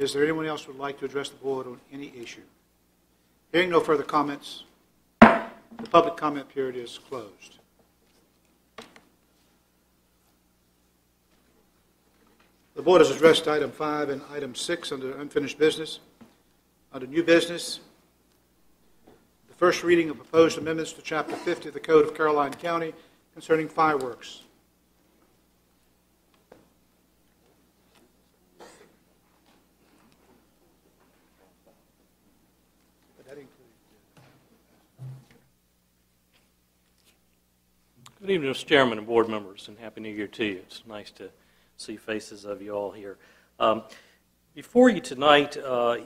Is there anyone else who would like to address the board on any issue? Hearing no further comments, the public comment period is closed. The board has addressed item 5 and item 6 under unfinished business. Under new business, the first reading of proposed amendments to Chapter 50 of the Code of Caroline County concerning fireworks. Good evening, Mr. Chairman and board members, and Happy New Year to you. It's nice to see faces of you all here. Before you tonight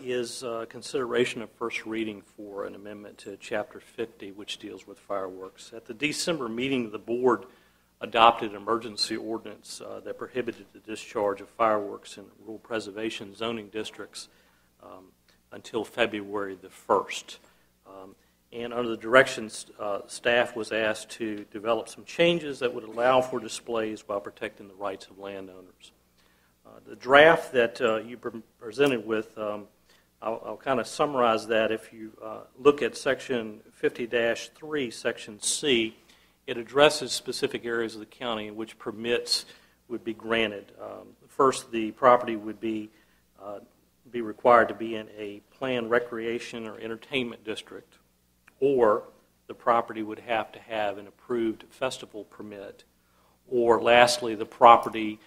is consideration of first reading for an amendment to Chapter 50, which deals with fireworks. At the December meeting, the board adopted an emergency ordinance that prohibited the discharge of fireworks in rural preservation zoning districts until February the 1st. And under the directions, staff was asked to develop some changes that would allow for displays while protecting the rights of landowners. The draft that you presented with, I'll kind of summarize that. If you look at Section 50-3, Section C, it addresses specific areas of the county in which permits would be granted. First, the property would be required to be in a planned recreation or entertainment district, or the property would have to have an approved festival permit, or lastly, the property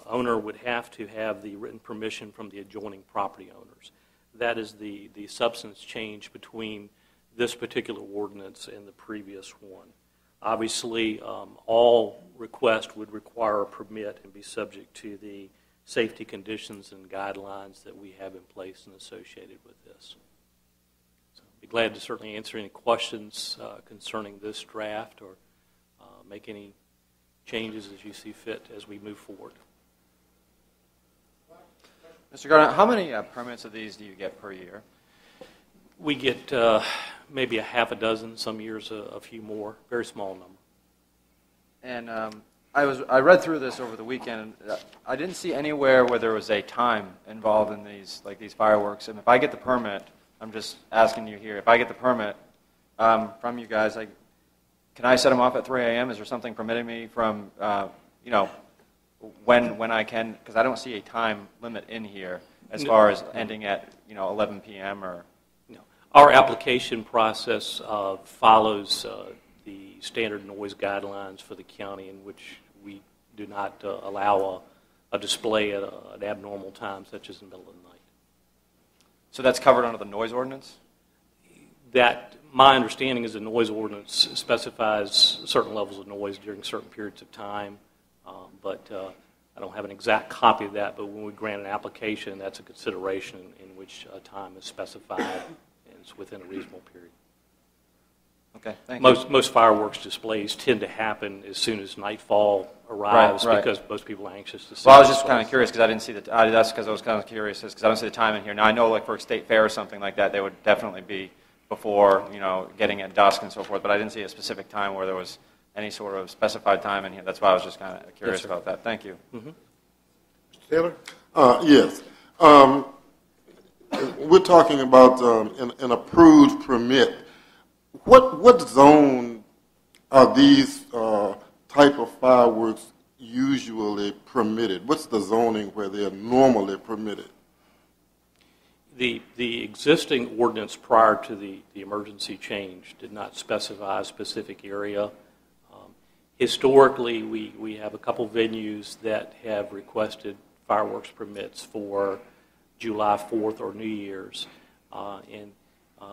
owner would have to have the written permission from the adjoining property owners. That is the substance change between this particular ordinance and the previous one. Obviously, all requests would require a permit and be subject to the safety conditions and guidelines that we have in place and associated with this. Be glad to certainly answer any questions concerning this draft or make any changes as you see fit as we move forward. Mr. Gardner, how many permits of these do you get per year? We get maybe a half a dozen, some years a few more, very small number. And I read through this over the weekend, and I didn't see anywhere where there was a time involved in these fireworks. And if I get the permit, I'm just asking you here, if I get the permit from you guys, can I set them off at 3 a.m.? Is there something permitting me from, when I can? Because I don't see a time limit in here as far as ending at, 11 p.m. or... No. Our application process follows the standard noise guidelines for the county, in which we do not allow a display at an abnormal time, such as in the middle of the night. So that's covered under the noise ordinance? That, my understanding is the noise ordinance specifies certain levels of noise during certain periods of time, but I don't have an exact copy of that, but when we grant an application, that's a consideration in which time is specified and it's within a reasonable period. Okay, thank you. Most fireworks displays tend to happen as soon as nightfall arrives, right. Because most people are anxious to see. Well, I was just kind of curious because I didn't see that's because I was kind of curious because I don't see the time in here. Now I know, like for a state fair or something like that, they would definitely be before getting at dusk and so forth. But I didn't see a specific time where there was any sort of specified time in here. That's why I was just kind of curious about that. Thank you. Mm-hmm. Mr. Taylor? Yes. We're talking about an approved permit. What zone are these type of fireworks usually permitted? What's the zoning where they are normally permitted? The existing ordinance prior to the emergency change did not specify a specific area. Historically, we have a couple venues that have requested fireworks permits for July 4th or New Year's, and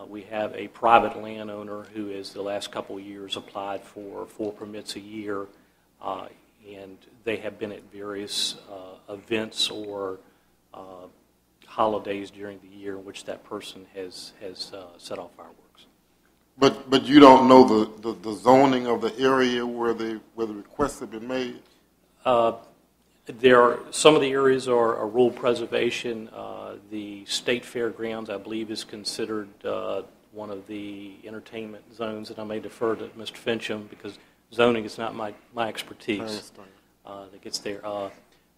we have a private landowner who has the last couple of years applied for 4 permits a year, and they have been at various events or holidays during the year in which that person has set off fireworks. But you don't know the zoning of the area where the requests have been made? Some of the areas are rural preservation. The state fairgrounds, I believe, is considered one of the entertainment zones, and I may defer to Mr. Fincham because zoning is not my expertise that gets there.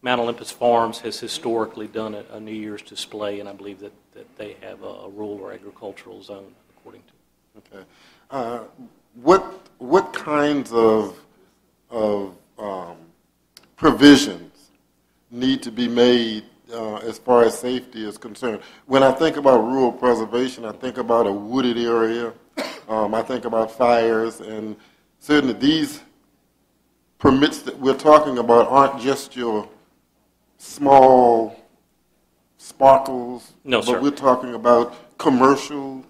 Mount Olympus Farms has historically done a New Year's display, and I believe that they have a rural or agricultural zone, according to. Okay. What kinds of provisions need to be made as far as safety is concerned? When I think about rural preservation, I think about a wooded area. I think about fires, and certainly these permits that we're talking about aren't just your small sparkles. No, but sir. We're talking about commercial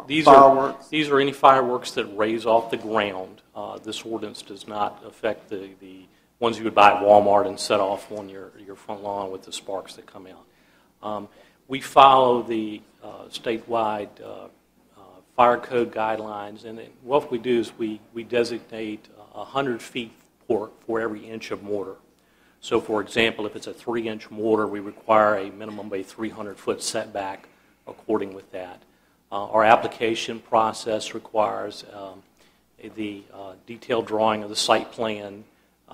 These fireworks. are any fireworks that raise off the ground. This ordinance does not affect the ones you would buy at Walmart and set off on your front lawn with the sparks that come out. We follow the statewide fire code guidelines, and then what we do is we designate 100 feet for every inch of mortar. So, for example, if it's a 3-inch mortar, we require a minimum of a 300-foot setback according with that. Our application process requires the detailed drawing of the site plan.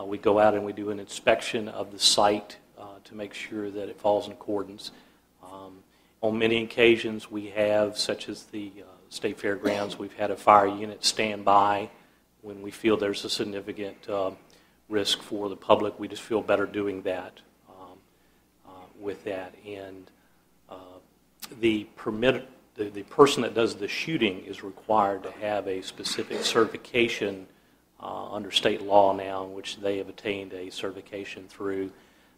We go out and we do an inspection of the site to make sure that it falls in accordance. On many occasions, we have, such as the State Fairgrounds, we've had a fire unit stand by when we feel there's a significant risk for the public. We just feel better doing that with that. And the person that does the shooting is required to have a specific certification under state law now, in which they have attained a certification through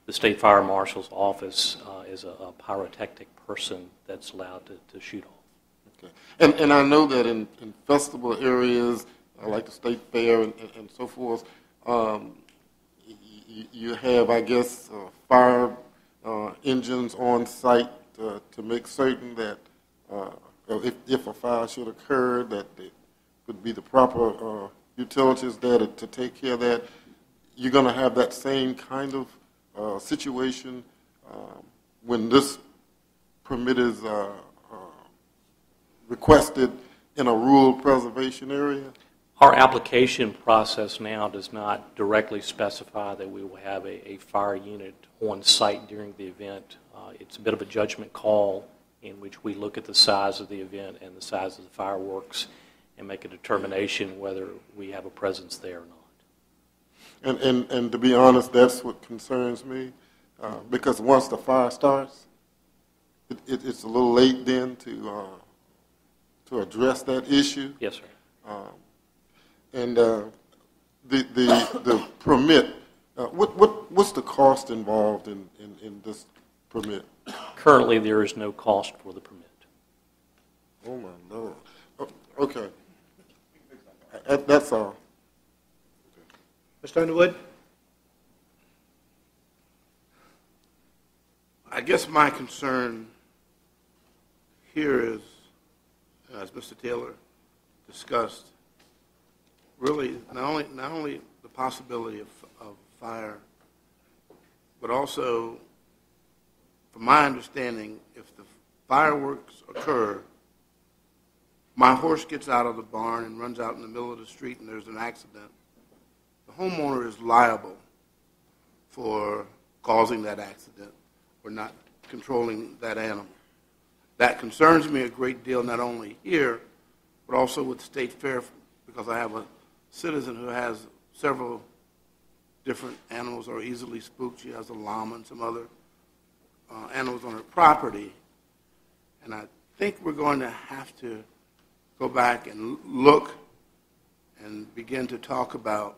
the State Fire Marshal's office as a pyrotechnic person that's allowed to shoot off. Okay. And I know that in festival areas, like the State Fair and so forth, you have, I guess, fire engines on site to make certain that if a fire should occur, that there would be the proper utilities there to take care of that. You're going to have that same kind of situation when this permit is requested in a rural preservation area? Our application process now does not directly specify that we will have a fire unit on site during the event. It's a bit of a judgment call in which we look at the size of the event and the size of the fireworks and make a determination whether we have a presence there or not. And to be honest, that's what concerns me, because once the fire starts, it's a little late then to address that issue. Yes, sir. And the permit, what's the cost involved in this permit? Currently, there is no cost for the permit. Oh my Lord. Okay. That's all. Mr. Underwood? I guess my concern here is, as Mr. Taylor discussed, really not only the possibility of fire, but also, from my understanding, if the fireworks occur, my horse gets out of the barn and runs out in the middle of the street and there's an accident, the homeowner is liable for causing that accident or not controlling that animal. That concerns me a great deal, not only here, but also with State Fair, because I have a citizen who has several different animals that are easily spooked. She has a llama and some other animals on her property. And I think we're going to have to go back and look and begin to talk about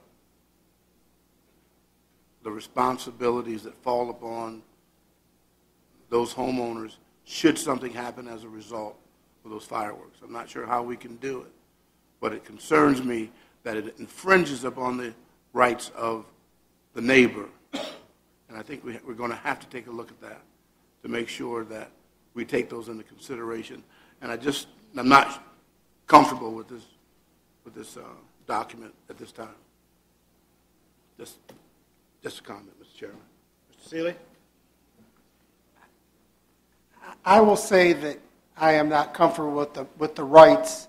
the responsibilities that fall upon those homeowners should something happen as a result of those fireworks. I'm not sure how we can do it, but it concerns me that it infringes upon the rights of the neighbor. And I think we're going to have to take a look at that to make sure that we take those into consideration. And I'm not comfortable with this document at this time. Just a comment, Mr. Chairman. Mr. Seeley? I will say that I am not comfortable with the rights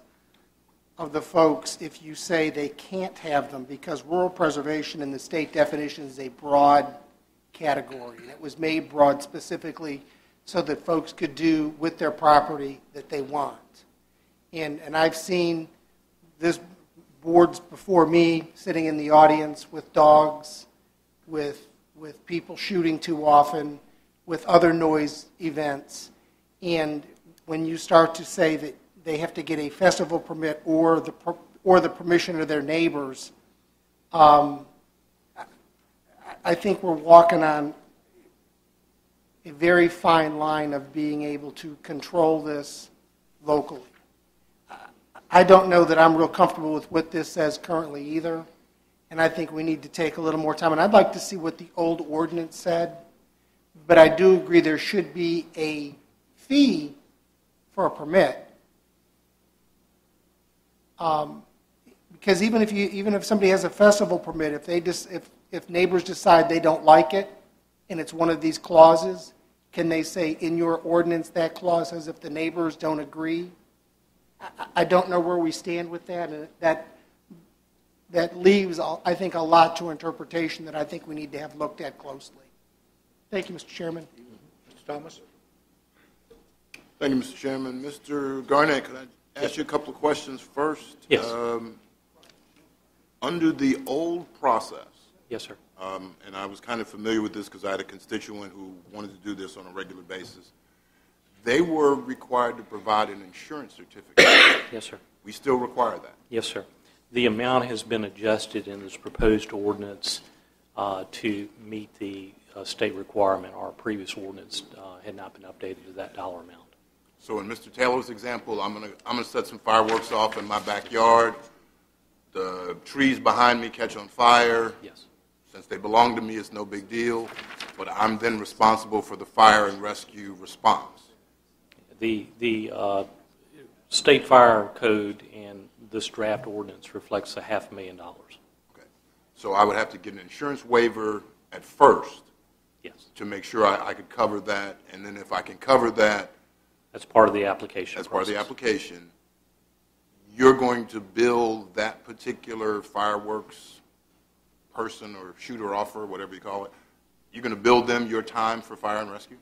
of the folks if you say they can't have them, because rural preservation in the state definition is a broad category. And it was made broad specifically so that folks could do with their property that they want. And I've seen this boards before me sitting in the audience with dogs, with people shooting too often, with other noise events. And when you start to say that they have to get a festival permit or the permission of their neighbors, I think we're walking on a very fine line of being able to control this locally. I don't know that I'm real comfortable with what this says currently either, and I think we need to take a little more time. And I'd like to see what the old ordinance said, but I do agree there should be a fee for a permit. Because even if somebody has a festival permit, if neighbors decide they don't like it, and it's one of these clauses, can they say in your ordinance that clause says if the neighbors don't agree? I don't know where we stand with that, and that leaves, I think, a lot to interpretation that I think we need to have looked at closely. Thank you, Mr. Chairman. Mr. Thomas? Thank you, Mr. Chairman. Mr. Garnett, could I ask you a couple of questions first? Yes. Under the old process, Yes, sir. and I was kind of familiar with this because I had a constituent who wanted to do this on a regular basis, they were required to provide an insurance certificate. Yes, sir. We still require that. Yes, sir. The amount has been adjusted in this proposed ordinance to meet the state requirement. Our previous ordinance had not been updated to that dollar amount. So in Mr. Taylor's example, I'm gonna set some fireworks off in my backyard. The trees behind me catch on fire. Yes. Since they belong to me, it's no big deal. But I'm then responsible for the fire and rescue response. The state fire code and this draft ordinance reflects $500,000. Okay. So I would have to get an insurance waiver at first. Yes. To make sure I could cover that, and then if I can cover that, That's part of the application as part of the process. application, you're going to bill that particular fireworks person or shooter offer, whatever you call it, you're going to bill them your time for fire and rescue?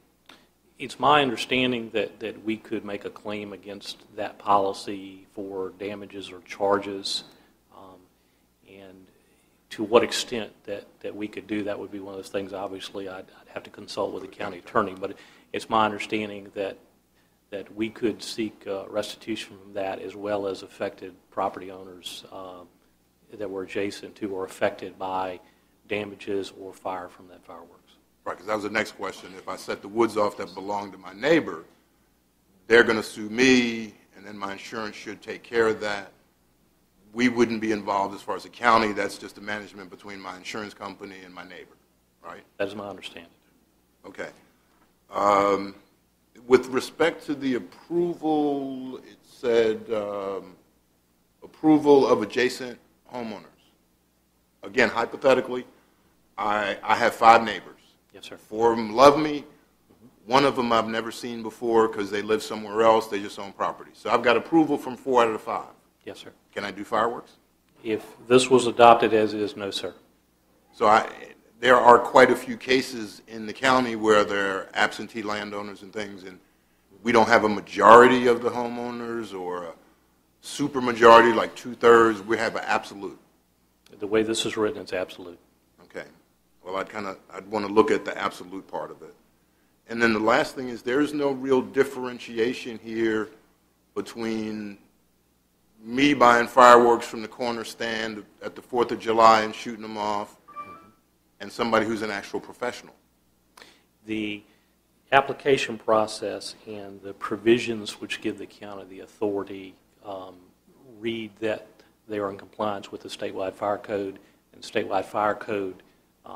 It's my understanding that we could make a claim against that policy for damages or charges, and to what extent that we could do that would be one of those things. Obviously, I'd have to consult with the county attorney, but it's my understanding that we could seek restitution from that, as well as affected property owners that were adjacent to or affected by damages or fire from that fireworks. Right, because that was the next question. If I set the woods off that belong to my neighbor, they're going to sue me, and then my insurance should take care of that. We wouldn't be involved as far as the county. That's just a management between my insurance company and my neighbor, right? That is my understanding. Okay. With respect to the approval, it said approval of adjacent homeowners. Again, hypothetically, I have 5 neighbors. Yes, sir. 4 of them love me. One of them I've never seen before because they live somewhere else. They just own property. So I've got approval from 4 out of the 5. Yes, sir. Can I do fireworks? If this was adopted as is, no, sir. So there are quite a few cases in the county where there are absentee landowners and things, and we don't have a majority of the homeowners or a super majority, like 2/3. We have an absolute. The way this is written, it's absolute. Okay. Well, I'd want to look at the absolute part of it. And then the last thing is there's no real differentiation here between me buying fireworks from the corner stand at the 4th of July and shooting them off and somebody who's an actual professional. The application process and the provisions which give the county the authority read that they are in compliance with the statewide fire code, and the statewide fire code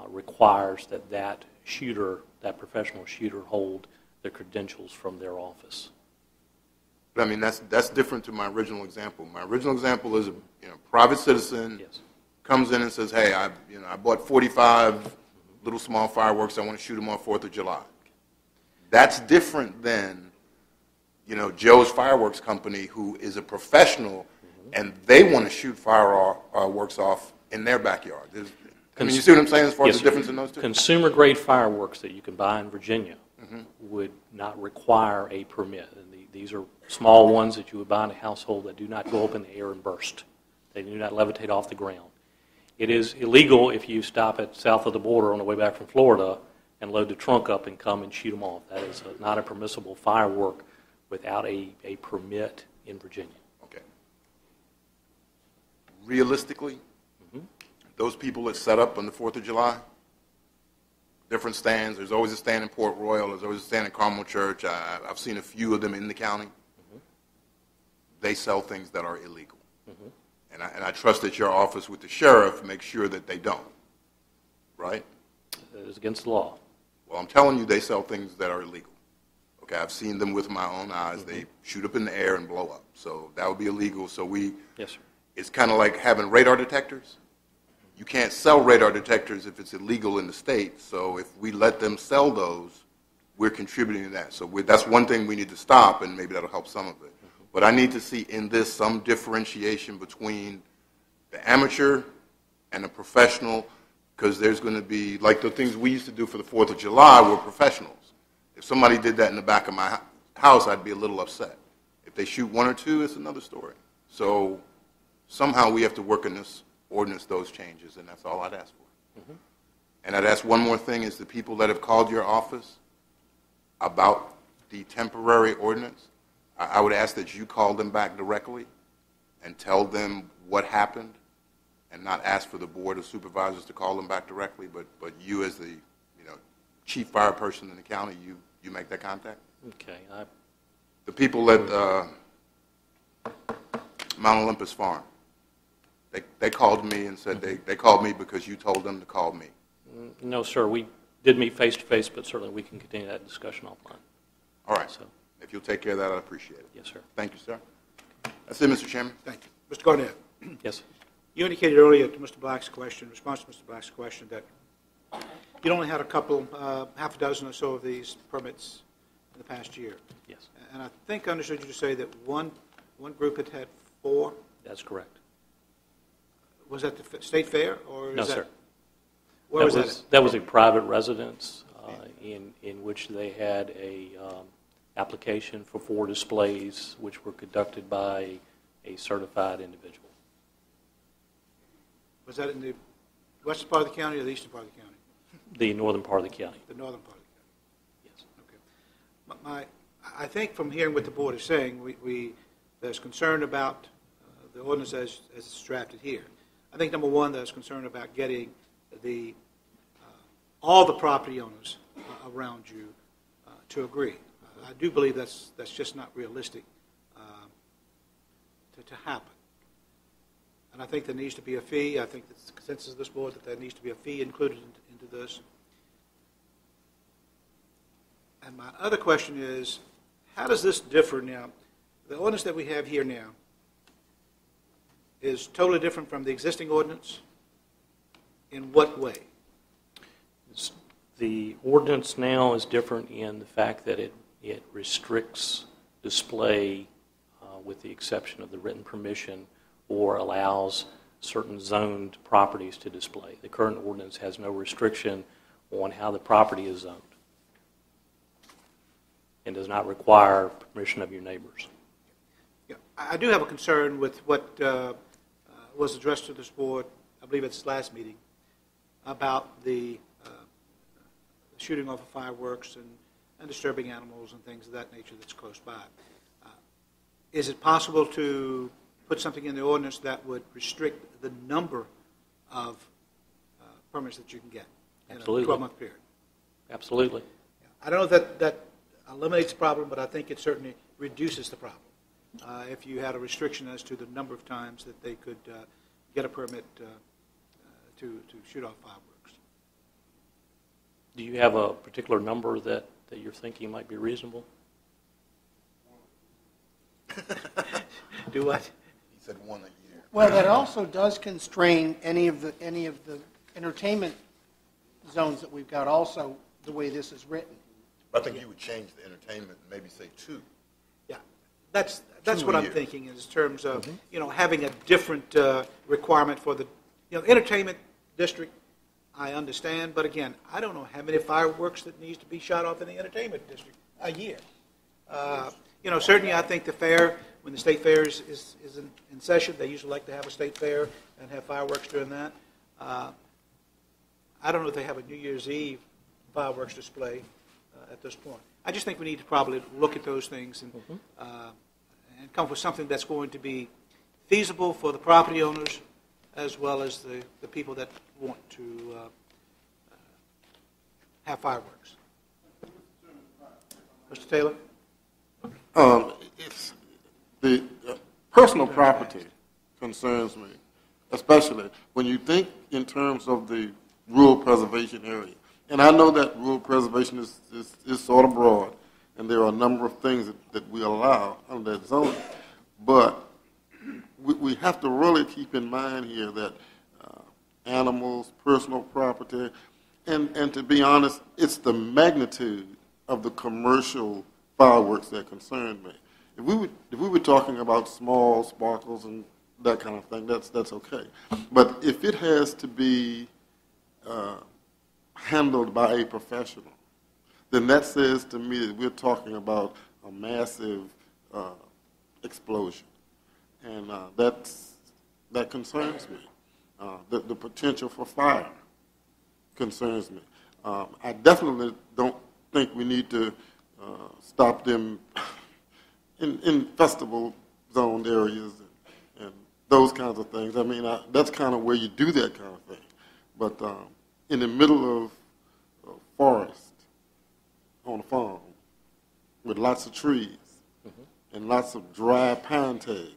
requires that shooter, that professional shooter, hold the credentials from their office. But I mean, that's different to my original example. My original example is a private citizen Yes. comes in and says, hey, I bought 45 little small fireworks. I want to shoot them on 4th of July. That's different than, Joe's Fireworks Company, who is a professional, and they want to shoot fireworks off in their backyard. I mean, you see what I'm saying as far Yes, as the sir. difference in those two? Consumer-grade fireworks that you can buy in Virginia would not require a permit. And these are small ones that you would buy in a household that do not go up in the air and burst. They do not levitate off the ground. It is illegal if you stop at south of the border on the way back from Florida and load the trunk up and come and shoot them off. That is not a permissible firework without a permit in Virginia. Okay. Realistically, those people that set up on the 4th of July, different stands, there's always a stand in Port Royal, there's always a stand in Carmel Church, I've seen a few of them in the county. They sell things that are illegal. And I trust that your office with the sheriff makes sure that they don't, right? It is against the law. Well, I'm telling you, they sell things that are illegal. Okay, I've seen them with my own eyes. They shoot up in the air and blow up. So that would be illegal. So Yes, sir. it's kind of like having radar detectors. You can't sell radar detectors if it's illegal in the state. So if we let them sell those, we're contributing to that. So that's one thing we need to stop, and maybe that'll help some of it. But I need to see in this some differentiation between the amateur and the professional, because there's going to be, like the things we used to do for the 4th of July were professionals. If somebody did that in the back of my house, I'd be a little upset. If they shoot one or two, it's another story. So somehow we have to work in this ordinance those changes, and that's all I'd ask for. And I'd ask one more thing, is the people that have called your office about the temporary ordinance, I would ask that you call them back directly and tell them what happened, and not ask for the Board of Supervisors to call them back directly, but you as the chief fire person in the county, you make that contact. Okay. The people at Mount Olympus Farm, they called me and said they called me because you told them to call me. No, sir. We did meet face-to-face, but certainly we can continue that discussion offline. All right. So, If you'll take care of that, I'd appreciate it. yes, sir. Thank you, sir. That's it, Mr. Chairman. Thank you. Mr. Garnett, Yes. you indicated earlier to Mr. Black's question, in response to Mr. Black's question, that you'd only had a couple, half a dozen or so of these permits in the past year. Yes. And I think I understood you to say that one group had 4. That's correct. Was that the state fair, or No, is that? sir. Where was that? That was a private residence in which they had a application for 4 displays, which were conducted by a certified individual. Was that in the western part of the county or the eastern part of the county? The northern part of the county. The northern part of the Yes. county. Okay. I think from hearing what the board is saying, there's concern about the ordinance as it's drafted here. I think number one, there's concern about getting all the property owners around you to agree. I do believe that's just not realistic to happen. And I think there needs to be a fee. I think it's the consensus of this board that there needs to be a fee included into this. And my other question is, how does this differ now? The ordinance that we have here now is totally different from the existing ordinance? In what way? The ordinance now is different in the fact that it restricts display with the exception of the written permission, or allows certain zoned properties to display. The current ordinance has no restriction on how the property is zoned and does not require permission of your neighbors. Yeah, I do have a concern with what was addressed to this board, I believe at its last meeting, about the shooting off of fireworks and disturbing animals and things of that nature that's close by. Is it possible to put something in the ordinance that would restrict the number of permits that you can get in Absolutely. a 12-month period? Absolutely. I don't know if that eliminates the problem, but I think it certainly reduces the problem. If you had a restriction as to the number of times that they could get a permit to shoot off fireworks. Do you have a particular number that you're thinking might be reasonable? Do what? He said 1 a year. Well, that also does constrain any of the entertainment zones that we've got also, the way this is written. I think you would change the entertainment and maybe say 2. Yeah, that's 2 what a I'm year. thinking in terms of having a different requirement for the entertainment district I understand, but again, I don't know how many fireworks that needs to be shot off in the entertainment district a year. Certainly I think the fair, when the state fair is in session, they usually like to have a state fair and have fireworks during that. I don't know if they have a New Year's Eve fireworks display at this point. I just think we need to probably look at those things and come up with something that's going to be feasible for the property owners as well as the people that want to have fireworks. Mr. Taylor? It's the personal property concerns me, especially when you think in terms of the rural preservation area. And I know that rural preservation is sort of broad, and there are a number of things that we allow under that zone. But we have to really keep in mind here that animals, personal property, and to be honest, it's the magnitude of the commercial fireworks that concern me. If we were talking about small sparkles and that kind of thing, that's okay. But if it has to be handled by a professional, then that says to me that we're talking about a massive explosion, and that concerns me. The potential for fire concerns me. I definitely don't think we need to stop them in festival zoned areas and those kinds of things. I mean, that's kind of where you do that kind of thing. But in the middle of forest on a farm with lots of trees and lots of dry pine tags,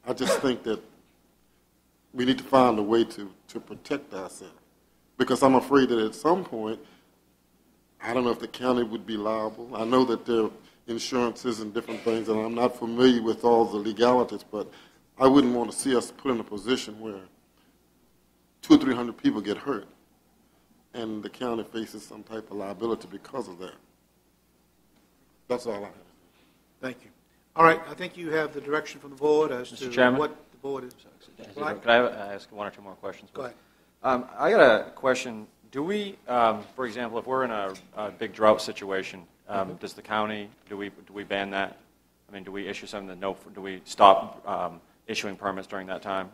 I just think that we need to find a way to protect ourselves. Because I'm afraid that at some point, I don't know if the county would be liable. I know that there are insurances and different things, and I'm not familiar with all the legalities, but I wouldn't want to see us put in a position where 200 or 300 people get hurt, and the county faces some type of liability because of that. That's all I have. Thank you. All right, I think you have the direction from the board as Mr. to Chairman? what the board is. Could I ask one or two more questions? Go ahead. I got a question. Do we, for example, if we're in a big drought situation, does the county, do we ban that? I mean, do we issue something that do we stop issuing permits during that time?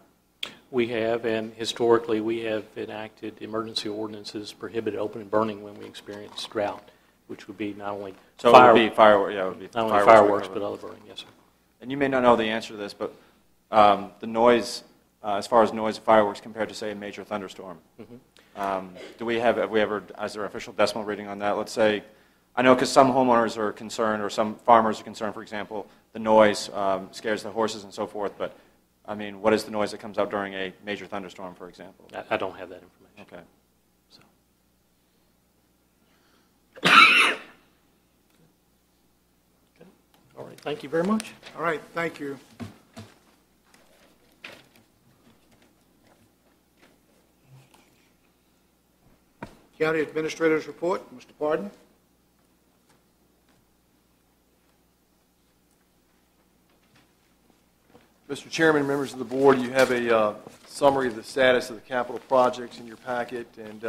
We have, and historically we have enacted emergency ordinances prohibited open and burning when we experience drought, which would be not only So it would be fireworks, yeah, it would be not only fireworks, but other burning. Yes, sir. And you may not know the answer to this, but the noise, as far as noise of fireworks compared to, say, a major thunderstorm, have we ever, is there an official decimal reading on that? Let's say, I know because some homeowners are concerned, or some farmers are concerned, for example, the noise scares the horses and so forth, but I mean, what is the noise that comes out during a major thunderstorm, for example? I don't have that information. Okay. So. Okay. All right. Thank you very much. All right, thank you. County Administrator's Report, Mr. Pardon. Mr. Chairman, members of the board, you have a summary of the status of the capital projects in your packet, and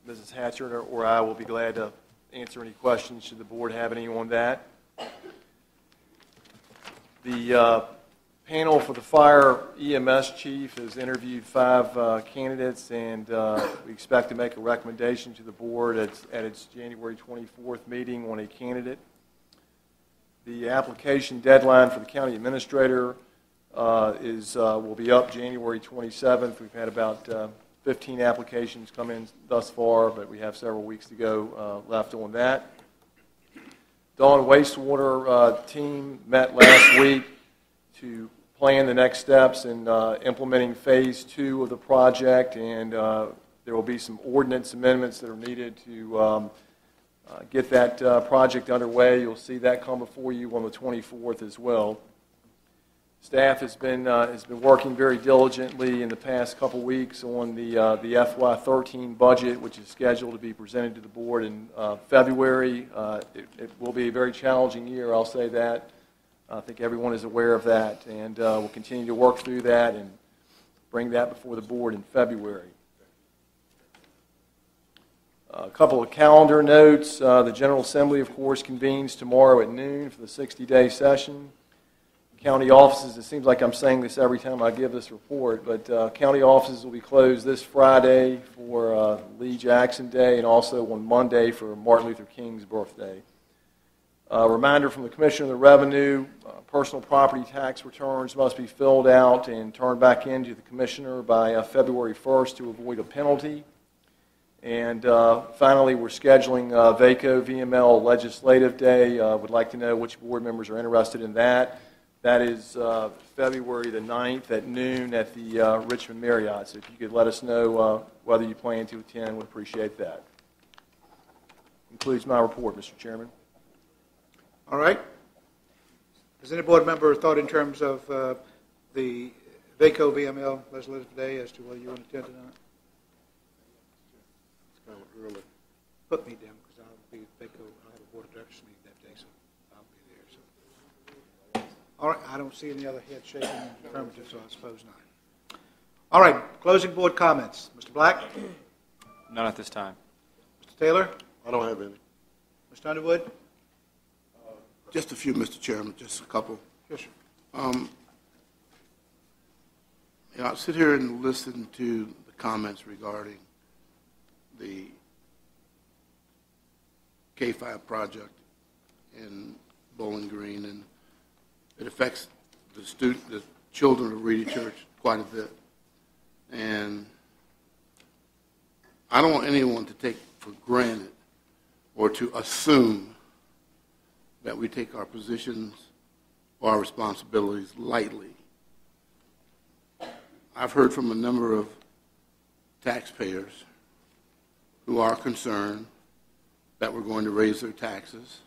Mrs. Hatcher or I will be glad to answer any questions should the board have any on that. The panel for the fire EMS chief has interviewed 5 candidates, and we expect to make a recommendation to the board at its January 24th meeting on a candidate. The application deadline for the county administrator will be up January 27th. We've had about 15 applications come in thus far, but we have several weeks to go left on that. Dawn Wastewater team met last week to plan the next steps in implementing phase 2 of the project, and there will be some ordinance amendments that are needed to get that project underway. You'll see that come before you on the 24th as well. Staff has been working very diligently in the past couple weeks on the FY13 budget, which is scheduled to be presented to the board in February. It will be a very challenging year, I'll say that. I think everyone is aware of that, and we'll continue to work through that and bring that before the board in February. A couple of calendar notes. The General Assembly, of course, convenes tomorrow at noon for the 60-day session. County offices, it seems like I'm saying this every time I give this report, but county offices will be closed this Friday for Lee Jackson Day and also on Monday for Martin Luther King's birthday. A reminder from the Commissioner of the Revenue, personal property tax returns must be filled out and turned back into the Commissioner by February 1st to avoid a penalty. And finally, we're scheduling VACO VML Legislative Day. Would like to know which board members are interested in that. That is February the 9th at noon at the Richmond Marriott. So if you could let us know whether you plan to attend, we'd appreciate that. Concludes my report, Mr. Chairman. All right. Has any board member thought in terms of the VACO VML Legislative Day as to whether you want to attend or not? It's kind of early. Put me down because I'll be at VACO. I'll have a board of directors meeting that day, so I'll be there. So, all right. I don't see any other head shaking in the affirmative, so I suppose not. All right. Closing board comments. Mr. Black? None at this time. Mr. Taylor? I don't have any. Mr. Underwood? Just a few, Mr. Chairman, just a couple. Yes, sir. I sit here and listen to the comments regarding the K-5 project in Bowling Green, and it affects the children of Reedy Church quite a bit. And I don't want anyone to take for granted or to assume that we take our positions or our responsibilities lightly. I've heard from a number of taxpayers who are concerned that we're going to raise their taxes,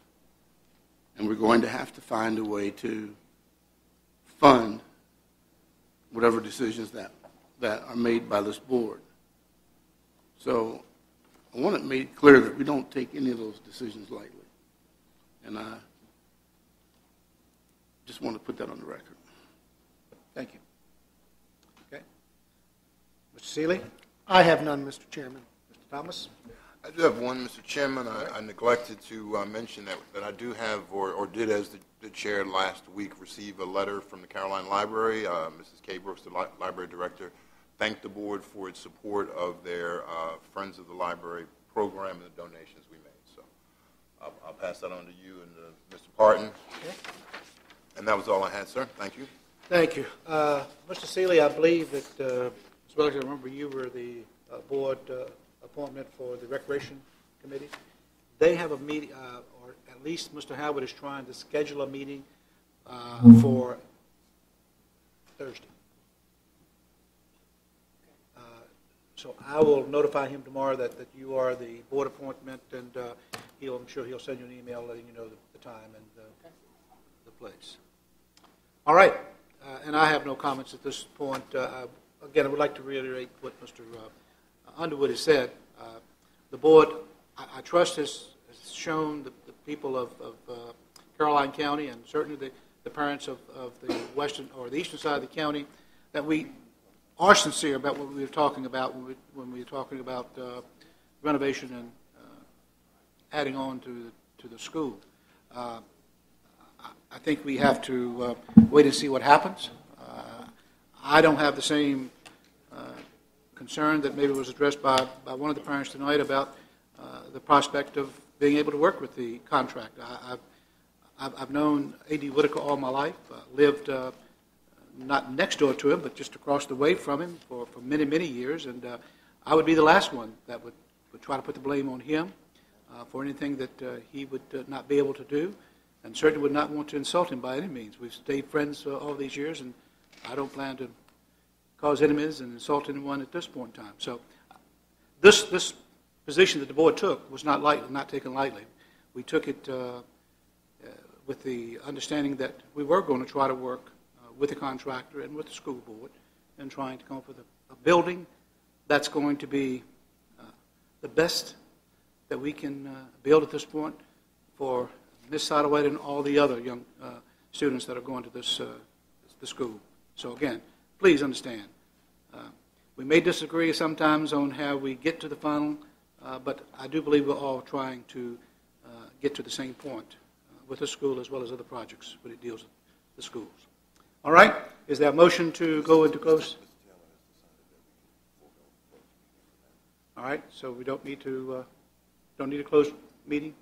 and we're going to have to find a way to fund whatever decisions that are made by this board. So I want it made clear that we don't take any of those decisions lightly. And I just want to put that on the record. Thank you. Okay. Mr. Seeley? I have none, Mr. Chairman. Mr. Thomas? I do have one, Mr. Chairman. I neglected to mention that I do have, or did as the chair last week, receive a letter from the Caroline Library. Mrs. Kay Brooks, the library director, thanked the board for its support of their Friends of the Library program and the donations we made. So I'll pass that on to you and Mr. Parton. Okay. And that was all I had, sir. Thank you. Thank you. Mr. Seeley, I believe that, as well as I remember, you were the board appointment for the Recreation Committee. They have a meeting, or at least Mr. Howard is trying to schedule a meeting for Thursday. So I will notify him tomorrow that you are the board appointment, and I'm sure he'll send you an email letting you know the time and the place. All right, and I have no comments at this point. Again, I would like to reiterate what Mr. Underwood has said. The board, I trust, has shown the people of Caroline County and certainly the parents of the western or the eastern side of the county that we are sincere about what we were talking about when we were talking about renovation and adding on to the school. I think we have to wait and see what happens. I don't have the same concern that maybe was addressed by one of the parents tonight about the prospect of being able to work with the contract. I've known A.D. Whitaker all my life, lived not next door to him, but just across the way from him for many, many years, and I would be the last one that would try to put the blame on him for anything that he would not be able to do, and certainly would not want to insult him by any means. We've stayed friends all these years, and I don't plan to cause enemies and insult anyone at this point in time. So this position that the board took was not taken lightly. We took it with the understanding that we were going to try to work with the contractor and with the school board and trying to come up with a building that's going to be the best that we can build at this point for Ms. Satterwhite and all the other young students that are going to the school. So again, please understand, we may disagree sometimes on how we get to the final but I do believe we're all trying to get to the same point with the school as well as other projects when it deals with the schools. All right, is there a motion to go into close? All right, so we don't need to close meeting?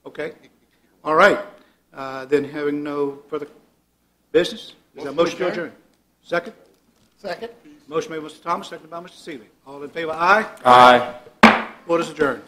Okay. All right. Then having no further business, is there a motion to adjourn? Second? Second? Motion made by Mr. Thomas, seconded by Mr. Seeley. All in favor, aye? Aye. Board is adjourned.